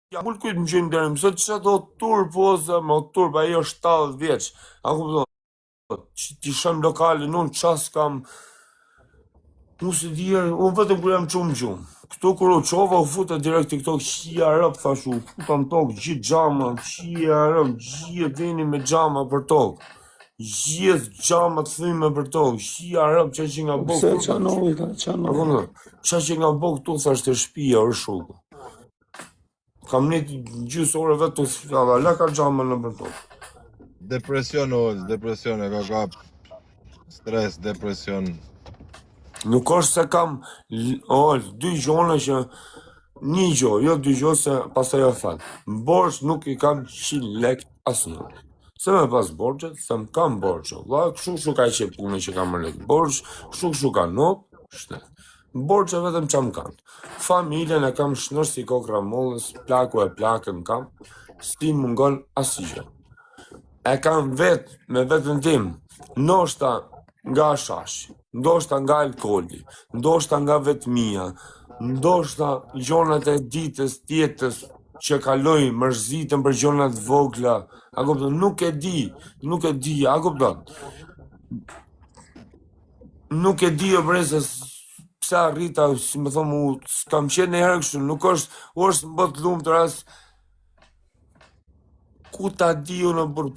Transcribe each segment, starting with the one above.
Ja, mult kujt më gjejmë deri, mësoj ç'a do turp ose më turp, ai është 70 vjeç. A kupton? Ti shëm lokalin, unë ças kam, unë si dje, unë vetëm kur jam çum gjumë. Këtu kur u çova, u futa direkt i këto qia rëp, thash u futa në tokë, gjithë xhama, qia rëp, gjithë vini me xhama për tokë. Gjithë xhamat thyme për tokë, qia rëp, që që nga bok. Pse çanoi ta, çanoi. Qa që nga bok këtu, thash të shtëpia, është shuku. Kam një gjysë ore vetë të thjava, la ka xhama në për tokë. Depresion e ka stres, depresion. Nuk është se kam, dy gjona që, një gjo, jo dy gjo se pasaj e falë. Borç nuk i kam 100 lek asnjë. Se me pas borçet, se më kam borço. La, kështu ka që punë që kam lek. Borç, kështu ka not, shtet. Borçe vetëm që më kanë. Familjen e kam shnër si kokra mollës, plaku e plakën kam, s'ti mungon asgjë. E kam vetë, me vetën tim, ndoshta nga shashi, ndoshta nga alkooli, ndoshta nga vetmia, ndoshta gjonat e ditës tjetës që kaloj mërzitën për gjonat vogla, a kupton, nuk e di, a kupton. Nuk e di o brezës, pse arrita, si më thonë, s'kam qenë e herë kështu, nuk është më bët lumë të ras, ku ta di unë për,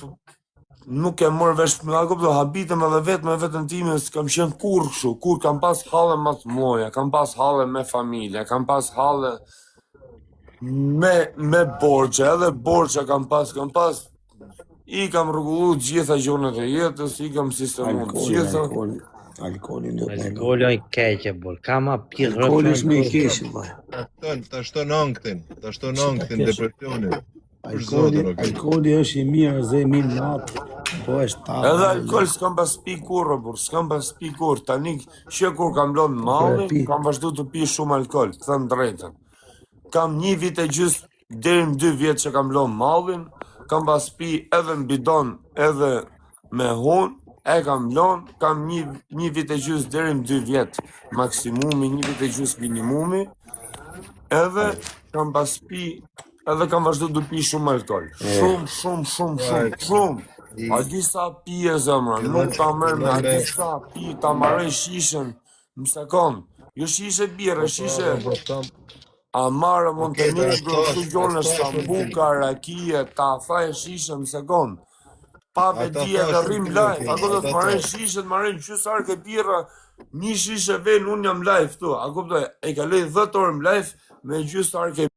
nuk e mërë vesh, a kupton, habitëm edhe vetë me vetën time, s'kam qenë kur kështu, kur kam pas hale më të moja, kam pas hale me familje, kam pas hale me borxhe, edhe borxhe kam pas, i kam rregullu gjitha gjonat e jetës, i kam sistemu gjitha. Alkooli i keqe, bur. Kama pirë rëpë. Alkooli është me i keqe, baj. Ta shton anktin, depresionin. Alkooli është i mirë, zë i mirë natë, po është ta. Edhe alkool s'kam pas pi kurrë, bur, s'kam pas pi kurrë. Tani, që kur kam lënë mallin, kam vazhdu të pi shumë alkool, të thënë drejtën. Kam 1 vit e gjysmë deri në 2 vjet që kam lënë mallin, kam pas pi edhe në bidon, edhe me hun, e kam lënë, kam 1 vit e gjysmë deri në 2 vjet maksimumi, 1 vit e gjysmë minimumi, edhe kam pas pi, edhe kam vazhdu të pi shumë alkool. Shumë. A di sa pije zemra, nuk ta mërë me, a di sa pi, ta marrë shishën, më sekond, jo shishe birë, shishe Amara, Montenegro, të gjonë, Sambuka, Rakie, ta thaj shishën, më sekond. Pa vetia dhe rrim live, ako do të marrë shishën, marrë qësë arke birë, 1 shishe ven, unë jam live tu, ako do e kaloj 10 orë më live, me gjysë arke